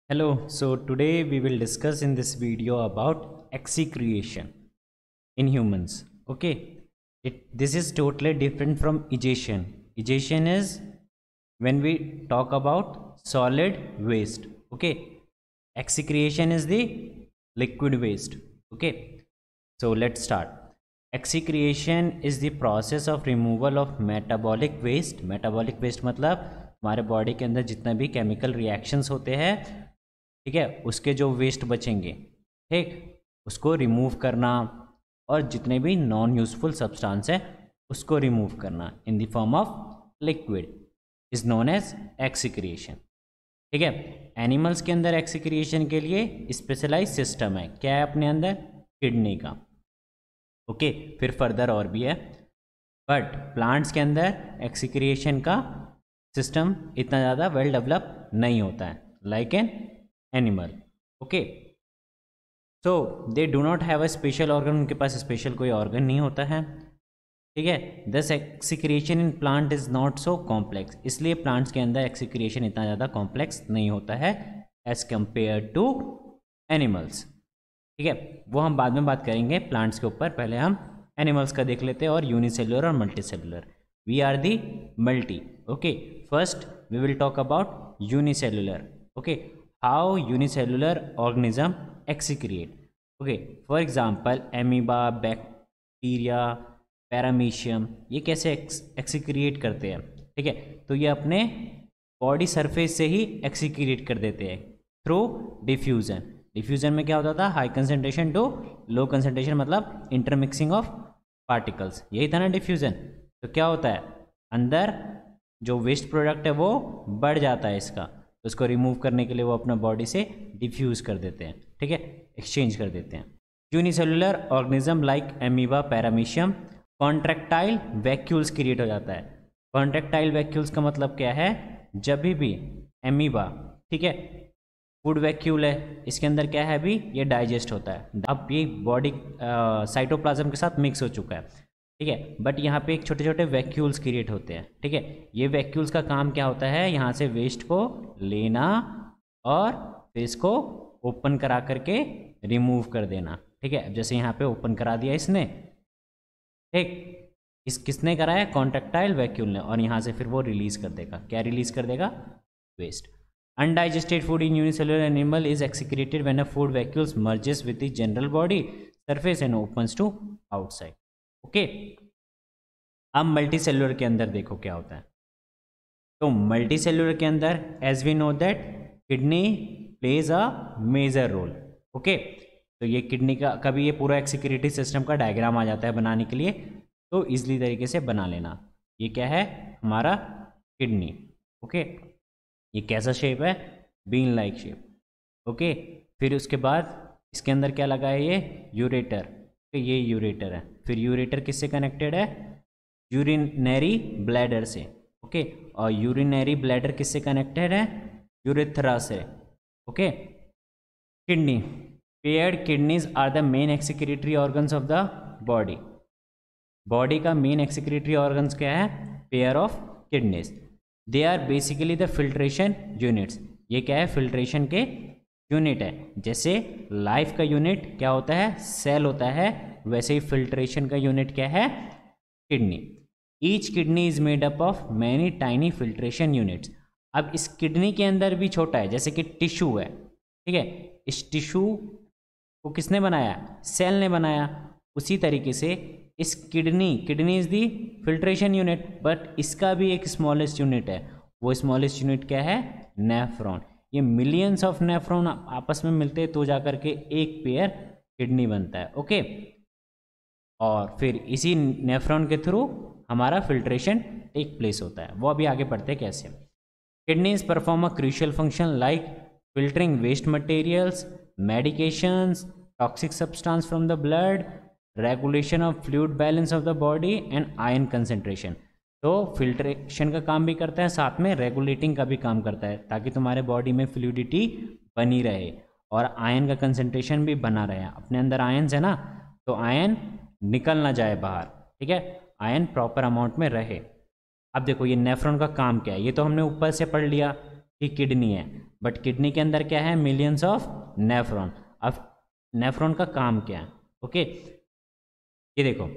Hello, so today we will discuss in this video about excretion in humans. Okay, this is totally different from egestion. Egestion is when we talk about solid waste. Okay, excretion is the liquid waste. Okay, so let's start. Excretion is the process of removal of metabolic waste. Metabolic waste मतलब हमारे body के अंदर जितना भी chemical reactions होते हैं, ठीक है, उसके जो वेस्ट बचेंगे, ठीक, उसको रिमूव करना और जितने भी नॉन यूजफुल सब्सटेंस है उसको रिमूव करना in the form of liquid is known as excretion. ठीक है, एनिमल्स के अंदर एक्सीक्रिएशन के लिए स्पेशलाइज सिस्टम है। क्या है अपने अंदर? किडनी का। ओके, फिर फर्दर और भी है, बट प्लांट्स के अंदर एक्सीक्रिएशन का सिस्टम इतना ज़्यादा वेल डेवलप नहीं होता है like an animal. Okay, so they do not have a special organ, उनके पास स्पेशल कोई ऑर्गन नहीं होता है। ठीक है, thus excretion in plant is not so complex, इसलिए प्लांट्स के अंदर एक्सीक्रिएशन इतना ज़्यादा कॉम्प्लेक्स नहीं होता है एज कंपेयर टू एनिमल्स। ठीक है, वो हम बाद में बात करेंगे प्लांट्स के ऊपर, पहले हम एनिमल्स का देख लेते हैं और यूनिसेलुलर और multicellular. We are the multi. Okay, first we will talk about unicellular. Okay, how unicellular organism excrete. Okay, for example amoeba, bacteria, paramecium, ये कैसे एक्सीक्रिएट करते हैं? ठीक है, तो ये अपने बॉडी सरफेस से ही एक्सीक्रिएट कर देते हैं थ्रू डिफ्यूजन। डिफ्यूजन में क्या होता था? High concentration to low concentration, मतलब इंटरमिक्सिंग ऑफ पार्टिकल्स, यही था ना डिफ्यूजन। तो क्या होता है, अंदर जो वेस्ट प्रोडक्ट है वो बढ़ जाता है इसका, तो उसको रिमूव करने के लिए वो अपना बॉडी से डिफ्यूज़ कर देते हैं। ठीक है, एक्सचेंज कर देते हैं। Unicellular organism like amoeba, paramecium, contractile vacuoles create हो जाता है। कॉन्ट्रैक्टाइल वैक्यूल्स का मतलब क्या है? जब भी एमीबा, ठीक है, फूड वैक्यूल है, इसके अंदर क्या है अभी? ये डाइजेस्ट होता है। अब ये बॉडी साइटोप्लाज्म के साथ मिक्स हो चुका है, ठीक है, बट यहाँ पे एक छोटे छोटे वैक्यूल्स क्रिएट होते हैं। ठीक है, ये वैक्यूल्स का काम क्या होता है? यहाँ से वेस्ट को लेना और फिर इसको ओपन करा करके रिमूव कर देना। ठीक है, अब जैसे यहाँ पे ओपन करा दिया इसने, ठीक, किसने करा है? कॉन्ट्रैक्टाइल वैक्यूल ने, और यहाँ से फिर वो रिलीज कर देगा। क्या रिलीज कर देगा? Waste. Undigested food in unicellular animal is excreted when a food vacuoles merges with the general body surface and opens to outside. Okay, अब मल्टी सेलुलर के अंदर देखो क्या होता है। तो मल्टी सेलुलर के अंदर as we know that kidney plays a major role. Okay, तो ये किडनी का कभी ये पूरा एक्सीक्रेटरी सिस्टम का डायग्राम आ जाता है बनाने के लिए, तो इजली तरीके से बना लेना। ये क्या है? हमारा किडनी। ओके, ये कैसा शेप है? Been like shape. ओके, फिर उसके बाद इसके अंदर क्या लगा है? ये यूरेटर। ये यूरेटर है। फिर यूरेटर किससे कनेक्टेड है? यूरिनरी ब्लैडर से। ओके, और यूरिनरी ब्लैडर किससे कनेक्टेड है? यूरेथ्रा से। Okay, kidney, paired kidneys are the main excretory organs of the body. Body का मेन एक्सीक्रेटरी ऑर्गन्स क्या है? Pair of kidneys. They are basically the filtration units. ये क्या है? फिल्ट्रेशन के यूनिट है। जैसे लाइफ का यूनिट क्या होता है? सेल होता है, वैसे ही फिल्ट्रेशन का यूनिट क्या है? Kidney. Each kidney is made up of many tiny filtration units. अब इस किडनी के अंदर भी छोटा है, जैसे कि टिश्यू है, ठीक है, इस टिश्यू को किसने बनाया? सेल ने बनाया। उसी तरीके से इस kidney is the filtration unit, but इसका भी एक स्मॉलेस्ट यूनिट है। वो स्मॉलेस्ट यूनिट क्या है? नेफ्रॉन। ये मिलियंस ऑफ नेफ्रॉन आपस में मिलते हैं तो जाकर के एक पेयर किडनी बनता है। ओके, और फिर इसी नेफ्रॉन के थ्रू हमारा फिल्ट्रेशन टेक प्लेस होता है। वो अभी आगे पढ़ते हैं कैसे। Kidneys perform a crucial function like filtering waste materials, medications, toxic substance from the blood, regulation of fluid balance of the body and ion concentration. तो फिल्ट्रेशन का काम भी करता है, साथ में रेगुलेटिंग का भी काम करता है, ताकि तुम्हारे बॉडी में फ्लूइडिटी बनी रहे और आयन का कंसंट्रेशन भी बना रहे। अपने अंदर आयन्स है ना, तो आयन निकल ना जाए बाहर। ठीक है, आयन प्रॉपर अमाउंट में रहे। अब देखो ये नेफ्रॉन का काम क्या है, ये तो हमने ऊपर से पढ़ लिया कि किडनी है, बट किडनी के अंदर क्या है, मिलियंस ऑफ नेफ्रॉन। अब नेफ्रॉन का काम क्या है, ओके ये देखो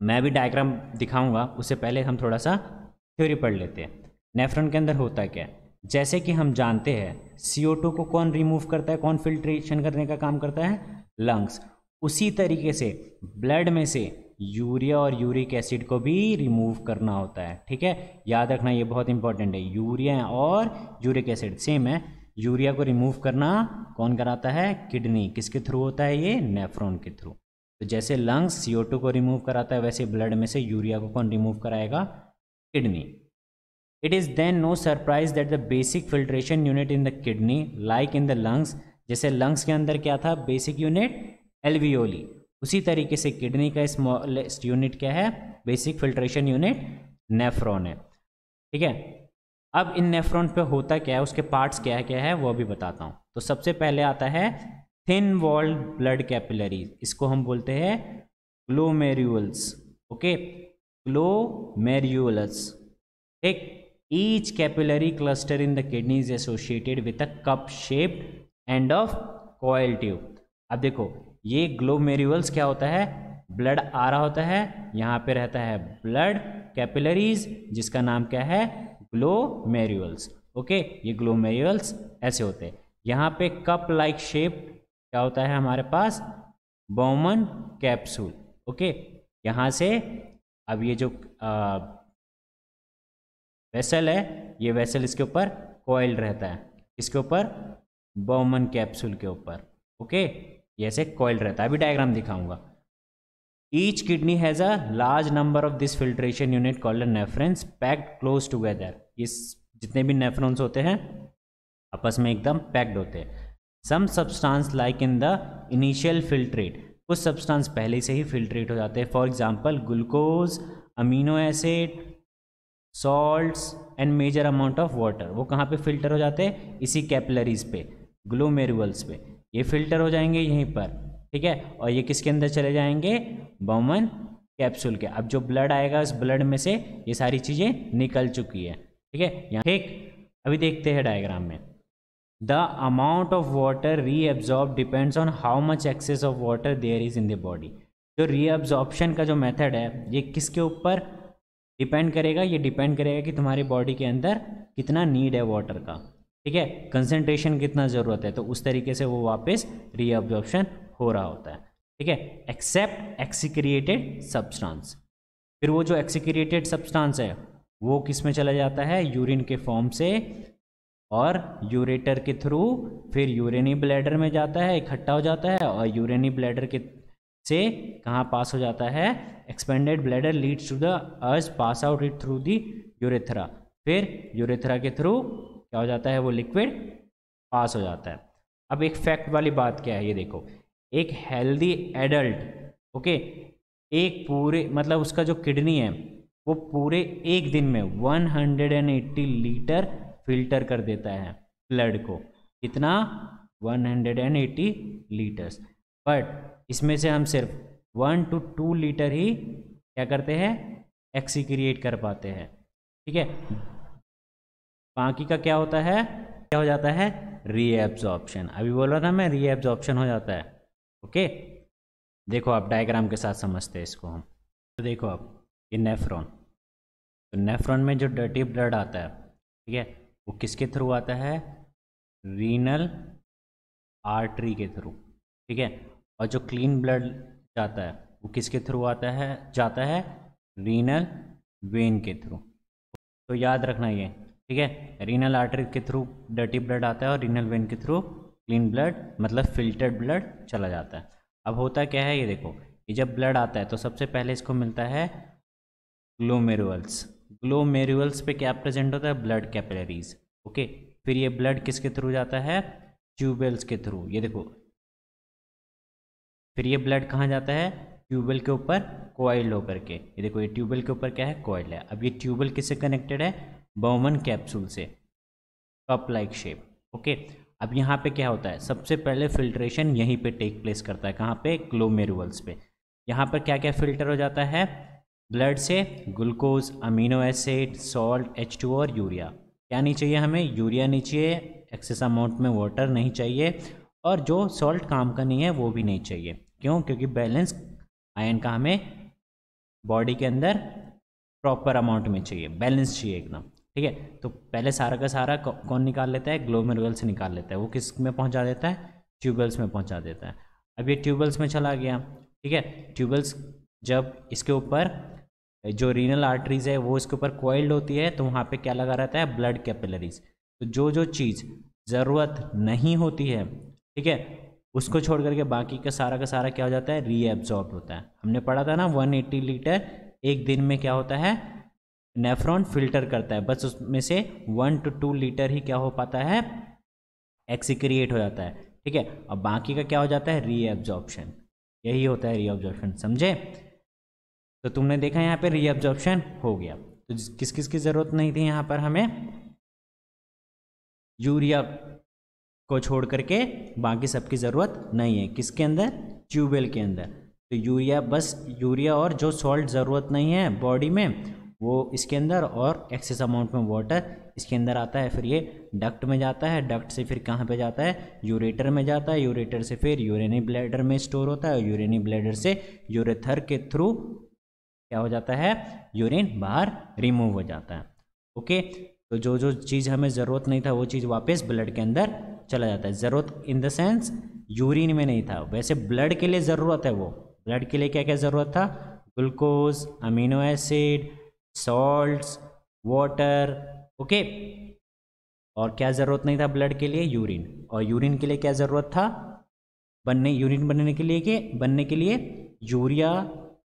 मैं भी डायग्राम दिखाऊंगा, उससे पहले हम थोड़ा सा थ्योरी पढ़ लेते हैं। नेफ्रॉन के अंदर होता क्या है, जैसे कि हम जानते हैं CO2 को कौन रिमूव करता है, कौन फिल्ट्रेशन करने का काम करता है, लंग्स। उसी तरीके से ब्लड में से यूरिया और यूरिक एसिड को भी रिमूव करना होता है, ठीक है, याद रखना ये बहुत इंपॉर्टेंट है। यूरिया और यूरिक एसिड सेम है, यूरिया को रिमूव करना कौन कराता है, किडनी। किसके थ्रू होता है ये, नेफ्रॉन के थ्रू। तो जैसे लंग्स CO2 को रिमूव कराता है, वैसे ब्लड में से यूरिया को कौन रिमूव कराएगा, kidney. It is then no surprise that the basic filtration unit in the kidney like in the lungs, जैसे लंग्स के अंदर क्या था, बेसिक यूनिट एल्वियोली, उसी तरीके से किडनी का स्मॉलेस्ट यूनिट क्या है, बेसिक फिल्ट्रेशन यूनिट नेफ्रॉन है, ठीक है। अब इन नेफ्रॉन पे होता क्या है, उसके पार्ट्स क्या है वो भी बताता हूँ। तो सबसे पहले आता है थिन वॉल्ड ब्लड कैपिलरीज, इसको हम बोलते हैं ग्लोमेरुल्स, ओके ग्लोमेरुलस, ठीक। Each capillary cluster in the kidney is associated with a cup shaped end of coil tube. अब देखो ये ग्लोमेरुल्स क्या होता है, ब्लड आ रहा होता है, यहाँ पे रहता है ब्लड कैपिलरीज जिसका नाम क्या है, ग्लोमेरुल्स, ओके। ये ग्लोमेरुल्स ऐसे होते हैं। यहाँ पे कप लाइक शेप क्या होता है हमारे पास, बोमन कैप्सूल, ओके। यहाँ से अब ये जो वेसल है, ये वेसल इसके ऊपर कॉइल रहता है, इसके ऊपर बोमन कैप्सूल के ऊपर, ओके, ये ऐसे कॉइल रहता है। अभी डायग्राम दिखाऊंगा। Each kidney has a large number of this filtration unit called nephrons packed close together. ये जितने भी नेफ्रॉन्स होते हैं आपस में एकदम पैक्ड होते हैं। Some substance like in the initial filtrate, कुछ सब्सटेंस पहले से ही फिल्ट्रेट हो जाते हैं, for example glucose, amino acid, salts and major amount of water. वो कहाँ पे फिल्टर हो जाते हैं, इसी कैपिलरीज पे, ग्लोमेरुल्स पे, ये फिल्टर हो जाएंगे यहीं पर, ठीक है। और ये किसके अंदर चले जाएंगे, बोमन कैप्सूल के। अब जो ब्लड आएगा उस ब्लड में से ये सारी चीज़ें निकल चुकी है, ठीक है यहाँ, ठीक। अभी देखते हैं डायग्राम में। The amount of water reabsorb depends on how much excess of water there is in the body. जो रीअब्जॉर्प्शन का जो मेथड है ये किसके ऊपर डिपेंड करेगा, ये डिपेंड करेगा कि तुम्हारी बॉडी के अंदर कितना नीड है वाटर का, ठीक है, कंसंट्रेशन कितना ज़रूरत है, तो उस तरीके से वो वापस रीअब्जॉर्प्शन हो रहा होता है, ठीक है। एक्सेप्ट एक्सीक्रिएटेड सब्सटेंस, फिर वो जो एक्सीक्रिएटेड सब्सटेंस है वो किस में चला जाता है, यूरिन के फॉर्म से और यूरेटर के थ्रू फिर यूरिनी ब्लैडर में जाता है, इकट्ठा हो जाता है, और यूरिनी ब्लैडर के से कहाँ पास हो जाता है, expanded bladder leads to the urge pass out it through the urethra, फिर यूरेथ्रा के थ्रू क्या हो जाता है, वो लिक्विड पास हो जाता है। अब एक फैक्ट वाली बात क्या है, ये देखो, एक हेल्दी एडल्ट, ओके, एक पूरे मतलब उसका जो किडनी है वो पूरे एक दिन में 180 लीटर फिल्टर कर देता है ब्लड को, कितना, 180 लीटर्स, बट इसमें से हम सिर्फ 1 to 2 लीटर ही क्या करते हैं, एक्सीक्रिएट कर पाते हैं, ठीक है। बाकी का क्या होता है, क्या हो जाता है, रीएब्जॉर्प्शन। अभी बोल रहा था मैं, रीएब्जॉर्प्शन हो जाता है, ओके। देखो आप डायग्राम के साथ समझते हैं इसको हम। तो देखो आप ये नेफ्रॉन, तो नेफ्रॉन में जो डर्टी ब्लड आता है, ठीक है, वो किसके थ्रू आता है, रीनल आर्टरी के थ्रू, ठीक है। और जो क्लीन ब्लड जाता है वो किसके थ्रू आता है, जाता है रीनल वेन के थ्रू। तो याद रखना ये, ठीक है, रीनल आर्टरी के थ्रू डर्टी ब्लड आता है और रीनल वेन के थ्रू क्लीन ब्लड मतलब फिल्टर्ड ब्लड चला जाता है। अब होता क्या है, ये देखो, ये जब ब्लड आता है तो सबसे पहले इसको मिलता है ग्लोमेरुल्स। ग्लोमेरुल्स पे क्या प्रेजेंट होता है, ब्लड कैपिलरीज, ओके। फिर ये ब्लड किसके थ्रू जाता है, ट्यूबवेल्स के थ्रू, ये देखो। फिर ये ब्लड कहाँ जाता है, ट्यूबवेल के ऊपर कॉइल्ड होकर के, ये देखो ये ट्यूबवेल के ऊपर क्या है, कॉइल्ड है। अब ये ट्यूबवेल किससे कनेक्टेड है, बोमन कैप्सूल से, कप लाइक शेप, ओके। अब यहाँ पे क्या होता है, सबसे पहले फिल्ट्रेशन यहीं पे टेक प्लेस करता है, कहाँ पे, ग्लोमेरुल्स पे। यहाँ पर क्या क्या फिल्टर हो जाता है, ब्लड से glucose, amino acid, salt, H2 और यूरिया, क्या नहीं चाहिए हमें, यूरिया नहीं चाहिए, एक्सेस अमाउंट में वाटर नहीं चाहिए, और जो सॉल्ट काम का नहीं है वो भी नहीं चाहिए। क्यों? क्योंकि बैलेंस आयन का हमें बॉडी के अंदर प्रॉपर अमाउंट में चाहिए, बैलेंस चाहिए एकदम। ठीक है, तो पहले सारा का सारा कौन निकाल लेता है? ग्लोमेरुलर से निकाल लेता है। वो किस में पहुंचा देता है? ट्यूबल्स में पहुंचा देता है। अब ये ट्यूबल्स में चला गया। ठीक है, ट्यूबल्स जब इसके ऊपर जो रीनल आर्टरीज है वो इसके ऊपर कॉइल्ड होती है, तो वहाँ पे क्या लगा रहता है? Blood capillaries. तो जो जो चीज़ ज़रूरत नहीं होती है, ठीक है, उसको छोड़ करके बाकी का सारा क्या हो जाता है? रीएब्जॉर्ब होता है। हमने पढ़ा था ना 180 लीटर एक दिन में क्या होता है? नेफ्रॉन फिल्टर करता है, बस उसमें से 1 to 2 लीटर ही क्या हो पाता है? एक्सिक्रिएट हो जाता है। ठीक है, अब बाकी का क्या हो जाता है? रीएब्जॉर्प्शन। यही होता है रीएब्जॉर्प्शन, समझे? तो तुमने देखा यहाँ पे रीएब्जॉर्प्शन हो गया। तो किस किस की ज़रूरत नहीं थी यहाँ पर हमें? यूरिया को छोड़ करके बाकी सबकी ज़रूरत नहीं है। किसके अंदर? ट्यूबवेल के अंदर। तो यूरिया, बस यूरिया और जो सॉल्ट ज़रूरत नहीं है बॉडी में वो इसके अंदर, और एक्सेस अमाउंट में वाटर इसके अंदर आता है। फिर ये डक्ट में जाता है, डक्ट से फिर कहाँ पे जाता है? यूरेटर में जाता है, यूरेटर से फिर यूरेनी ब्लैडर में स्टोर होता है, और यूरेनी ब्लैडर से यूरेथर के थ्रू क्या हो जाता है? यूरिन बाहर रिमूव हो जाता है। ओके, तो जो जो चीज़ हमें ज़रूरत नहीं था वो चीज़ वापस ब्लड के अंदर चला जाता है। ज़रूरत इन द सेंस यूरिन में नहीं था, वैसे ब्लड के लिए ज़रूरत है। वो ब्लड के लिए क्या क्या ज़रूरत था? Glucose, amino acid, salts, water. Okay, और क्या ज़रूरत नहीं था ब्लड के लिए? यूरिन। और यूरिन के लिए क्या ज़रूरत था? यूरिन बनने के लिए बनने के लिए यूरिया,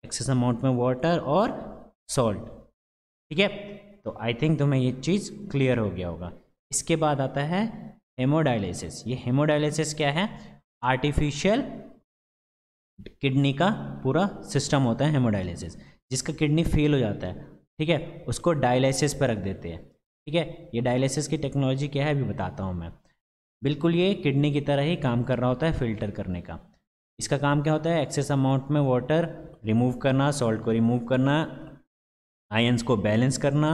एक्सेस अमाउंट में वाटर और सॉल्ट। ठीक है, तो आई थिंक तुम्हें ये चीज़ क्लियर हो गया होगा। इसके बाद आता है हेमोडायलिसिस। ये हेमोडायलिसिस क्या है? आर्टिफिशियल किडनी का पूरा सिस्टम होता है हेमोडायलिसिस। जिसका किडनी फेल हो जाता है, ठीक है, उसको डायलिसिस पर रख देते हैं। ठीक है, ये डायलिसिस की टेक्नोलॉजी क्या है अभी बताता हूँ मैं। बिल्कुल ये किडनी की तरह ही काम कर रहा होता है फिल्टर करने का। इसका काम क्या होता है? एक्सेस अमाउंट में वाटर रिमूव करना, सॉल्ट को रिमूव करना, आयंस को बैलेंस करना,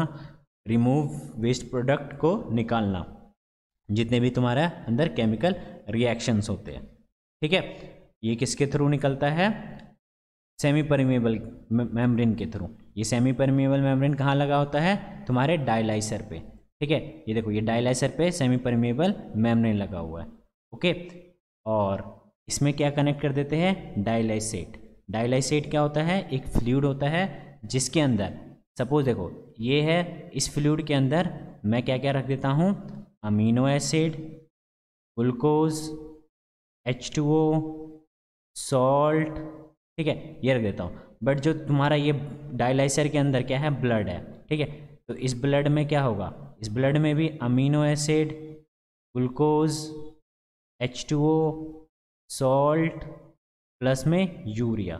रिमूव वेस्ट प्रोडक्ट को निकालना, जितने भी तुम्हारा अंदर केमिकल रिएक्शंस होते हैं। ठीक है, ये किसके थ्रू निकलता है? सेमी परमिएबल मेम्ब्रेन के थ्रू। ये सेमी परमिएबल मेम्ब्रेन कहाँ लगा होता है? तुम्हारे डायलाइसर पे। ठीक है, ये देखो, ये डायलाइसर पे सेमी परमिएबल मेम्ब्रेन लगा हुआ है। ओके, और इसमें क्या कनेक्ट कर देते हैं? डायलाइसेट। डायलाइसेट क्या होता है? एक फ्लूइड होता है जिसके अंदर, सपोज देखो ये है, इस फ्लूइड के अंदर मैं क्या क्या रख देता हूँ? Amino acid, glucose, H2O, salt. ठीक है, ये रख देता हूँ। बट जो तुम्हारा ये डायलाइसर के अंदर क्या है? ब्लड है। ठीक है, तो इस ब्लड में क्या होगा? इस ब्लड में भी amino acid, glucose, H2O, salt, plus में यूरिया।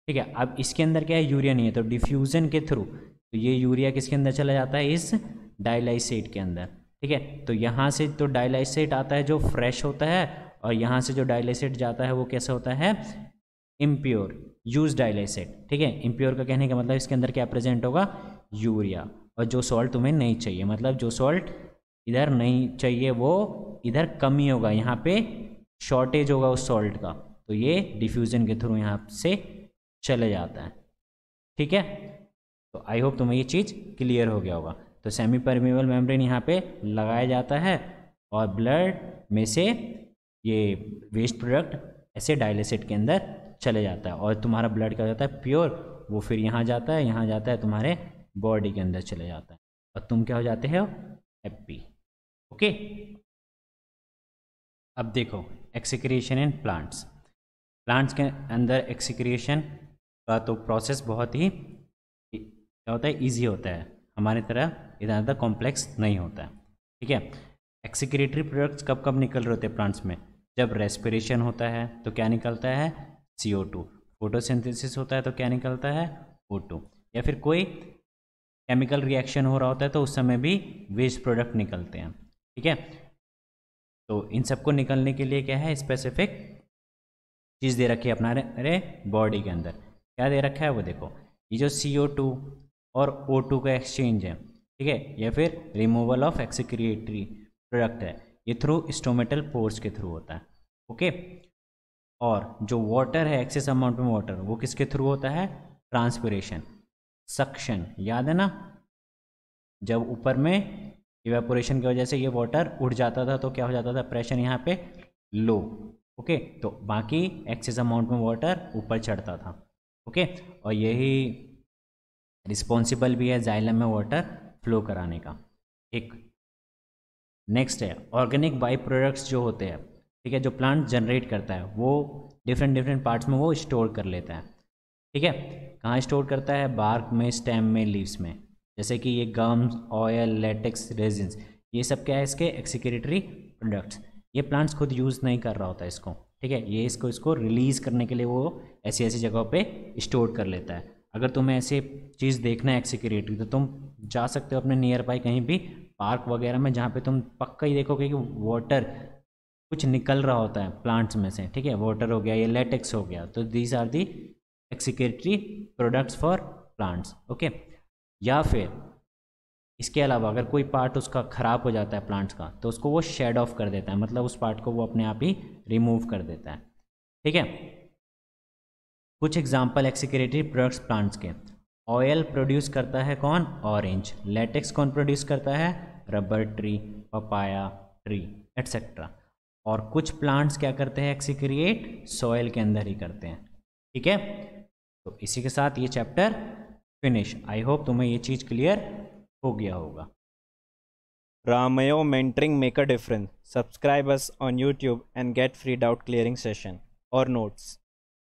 ठीक है, अब इसके अंदर क्या है? यूरिया नहीं है, तो डिफ्यूज़न के थ्रू तो ये यूरिया किसके अंदर चला जाता है? इस डायलाइसेट के अंदर। ठीक है, तो यहाँ से तो डायलाइसेट आता है जो फ्रेश होता है, और यहाँ से जो डायलाइसेट जाता है वो कैसा होता है? Impure, use डायलाइसेट। ठीक है, इम्प्योर का कहने का मतलब इसके अंदर क्या प्रेजेंट होगा? यूरिया। और जो सॉल्ट तुम्हें नहीं चाहिए, मतलब जो सॉल्ट इधर नहीं चाहिए वो इधर कमी होगा, यहाँ पे शॉर्टेज होगा उस सॉल्ट का, तो ये डिफ्यूज़न के थ्रू यहाँ से चले जाता है। ठीक है, तो आई होप तुम्हें ये चीज़ क्लियर हो गया होगा। तो सेमी परमिएबल मेम्ब्रेन यहाँ पे लगाया जाता है, और ब्लड में से ये वेस्ट प्रोडक्ट ऐसे डायलिसिट के अंदर चले जाता है, और तुम्हारा ब्लड क्या हो जाता है? प्योर। वो फिर यहाँ जाता है, यहाँ जाता है, तुम्हारे बॉडी के अंदर चले जाता है, और तुम क्या हो जाते हो? हैप्पी। ओके, अब देखो एक्सक्रीशन इन प्लांट्स। प्लांट्स के अंदर एक्सक्रीशन का तो प्रोसेस बहुत ही क्या होता है? ईजी होता है, हमारी तरह इतना ज़्यादा कॉम्प्लेक्स नहीं होता है। ठीक है, एक्सक्रीटरी प्रोडक्ट्स कब कब निकल रहे होते हैं प्लांट्स में? जब रेस्पिरेशन होता है तो क्या निकलता है? CO2। फोटोसिंथेसिस होता है तो क्या निकलता है? O2। या फिर कोई केमिकल रिएक्शन हो रहा होता है तो उस समय भी वेस्ट प्रोडक्ट निकलते हैं। ठीक है, तो इन सबको निकलने के लिए क्या है? स्पेसिफिक चीज़ दे रखी है अपना अरे बॉडी के अंदर। क्या दे रखा है वो देखो, ये जो CO2 और O2 का एक्सचेंज है, ठीक है, या फिर रिमूवल ऑफ एक्सक्रिएटरी प्रोडक्ट है, ये थ्रू स्टोमेटल पोर्स के थ्रू होता है। ओके, और जो वाटर है, एक्सेस अमाउंट में वाटर, वो किसके थ्रू होता है? ट्रांसपिरेशन, सक्शन, याद है ना, जब ऊपर में इवेपोरेशन की वजह से ये वाटर उड़ जाता था तो क्या हो जाता था? प्रेशर यहाँ पे लो। ओके, तो बाकी एक्सेस अमाउंट में वाटर ऊपर चढ़ता था। ओके, और यही रिस्पॉन्सिबल भी है जाइलम में वाटर फ्लो कराने का। एक नेक्स्ट है ऑर्गेनिक बाई प्रोडक्ट्स जो होते हैं, ठीक है, जो प्लांट जनरेट करता है वो डिफरेंट पार्ट्स में वो स्टोर कर लेता है। ठीक है, कहाँ स्टोर करता है? बार्क में, स्टेम में, लीव्स में। जैसे कि ये गम्स, ऑयल, लेटेक्स, रेजिन्स, ये सब क्या है? इसके एक्सक्रीटरी प्रोडक्ट्स। ये प्लांट्स खुद यूज़ नहीं कर रहा होता इसको, ठीक है, ये इसको रिलीज़ करने के लिए वो ऐसी ऐसी जगहों पे स्टोर कर लेता है। अगर तुम्हें ऐसे चीज़ देखना है एक्सक्रीटरी, तो तुम जा सकते हो अपने नियर बाई कहीं भी पार्क वगैरह में, जहाँ पे तुम पक्का ही देखोगे कि वाटर कुछ निकल रहा होता है प्लांट्स में से। ठीक है, वाटर हो गया, ये लेटेक्स हो गया, तो these are the excretory products for plants. Okay, या फिर इसके अलावा अगर कोई पार्ट उसका ख़राब हो जाता है प्लांट्स का, तो उसको वो शेड ऑफ कर देता है, मतलब उस पार्ट को वो अपने आप ही रिमूव कर देता है। ठीक है, कुछ एग्जाम्पल एक्सक्रीटरी प्रोडक्ट्स प्लांट्स के। ऑयल प्रोड्यूस करता है कौन? ऑरेंज। लेटेक्स कौन प्रोड्यूस करता है? Rubber tree, papaya tree, etcetera. और कुछ प्लांट्स क्या करते हैं एक्सक्रिएट? सॉयल के अंदर ही करते हैं। ठीक है, तो इसी के साथ ये चैप्टर फिनिश। आई होप तुम्हें ये चीज़ क्लियर हो गया होगा। Ramayo Mentoring Make a Difference. Subscribe us on YouTube and get free doubt clearing session or notes.